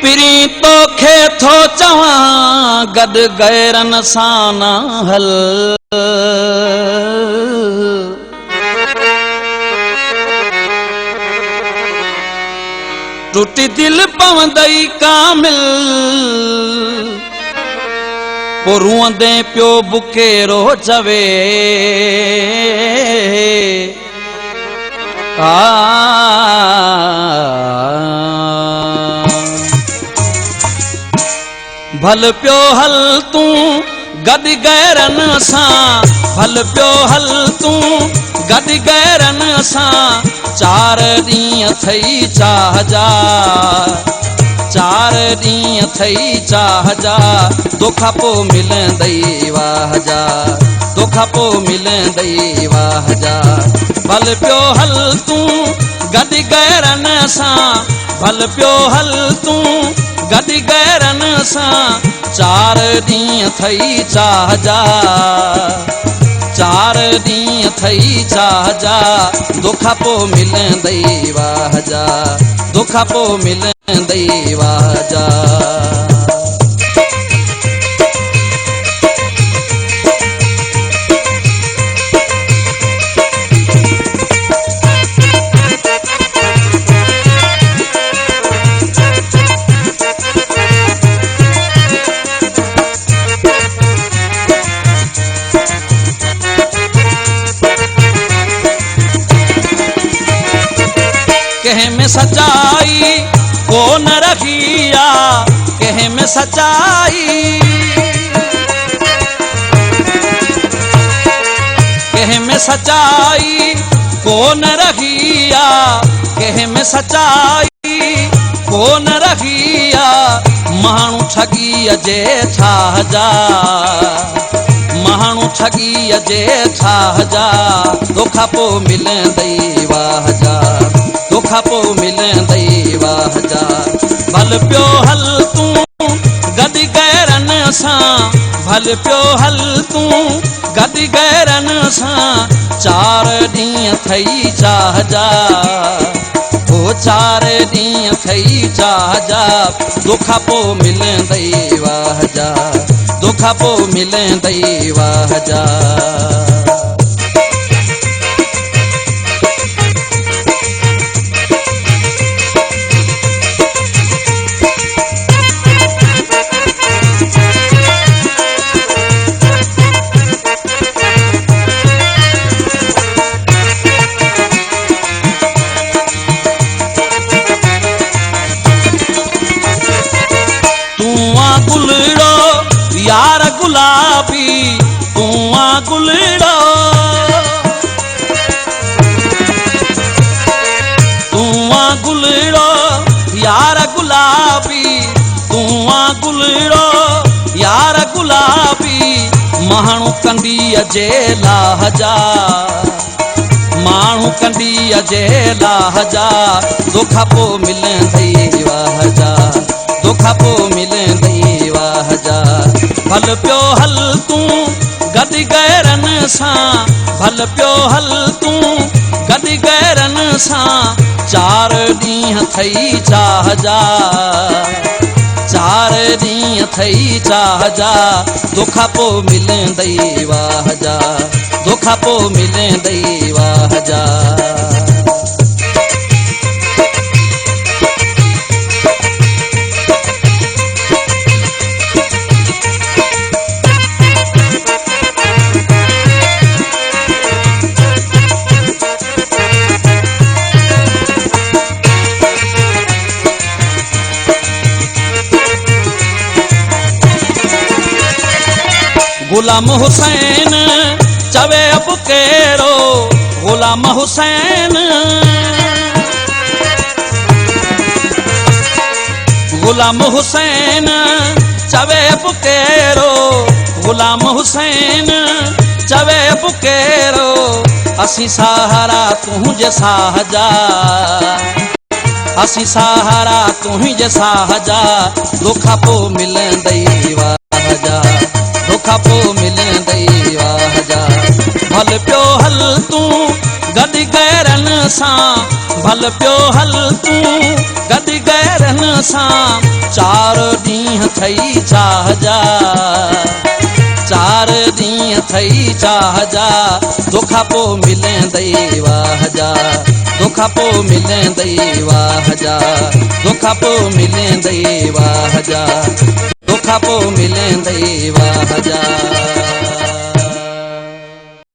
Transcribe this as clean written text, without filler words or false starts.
पिरी तोखे थो चवां गॾु गैरन सां न हल। टुटी दिल पवंदई कामिल पो रुअंदे पियो बुकेरो चवे भल पियो हल तूं गॾु गैरन सां, भल पियो हल तूं गॾु गैरन सां। 4 ॾींहं थई चाह जा, 4 ॾींहं थई चाह जा। दुख पोइ मिलंदई वाह जा, दुख पोइ मिलंदई वाह जा। भल पियो हल तूं गॾु गैरन सां, भल पियो हल तूं गॾु गैरन सां। 4 ॾींहं थई चाह जा, 4 ॾींहं थई चाह जा। दुख पोइ मिलंदई वाह जा, दुख पोइ मिलंदई वाह जा। कह में सच्चाई को न रखिया, कह में सच्चाई, कह में सच्चाई को न रखिया, कह में सच्चाई को न रखिया। माण्हू ठगी जे ठाह जा, माण्हू ठगी जे ठाह जा। दुख पोइ मिलंदई वाह जा, दुख पोइ मिलंदई वाह जा। भल पियो हल तूं गॾु गैरन सां, भल पियो हल तूं गॾु गैरन सां। 4 ॾींहं थई चाह जा, ओ 4 ॾींहं थई चाह जा। दुख पोइ मिलंदई वाह जा, दुख पोइ मिलंदई वाह जा। गुलड़ो यार गुलाबी, तूं गुलड़ो, तूं गुलड़ो यार गुलाबी, तूं गुलड़ो यार गुलाबी। माण्हू कंडीअ जे लाह जा, माण्हू कंडीअ जे लाह जा। दुख पोइ मिलंदई वाह जा, दुख पोइ मिलंदई वाह जा। भल पियो हल तूं गॾु गैरन सां, भल पियो हल तूं गॾु गैरन सां। 4 ॾींहं थई चाह जा, 4 ॾींहं थई चाह जा। दुख पोइ मिलंदई वाह जा, दुख पोइ मिलंदई वाह जा। गुलाम हुसैन चवे अब केरो, गुलाम हुसैन, गुलाम हुसैन चवे अब केरो, गुलाम हुसैन चवे अब केरो। असी सहारा तुझे साह जा, असी सहारा तुझे साह जा। दुख पोइ मिलंदई वाह जा, दुख पोइ मिलंदई वाह जा। भल पियो हल तूं गॾु गैरन सां, भल पियो हल तूं गॾु गैरन सां 4 ॾींहं थई चाह जा 4 ॾींहं थई चाह जा तोखां पोइ मिलंदई वाह जा तोखां पोइ मिलंदई वाह जा तोखां पोइ मिलंदई वाह जा तोखां पोइ मिलंदई वाह जा।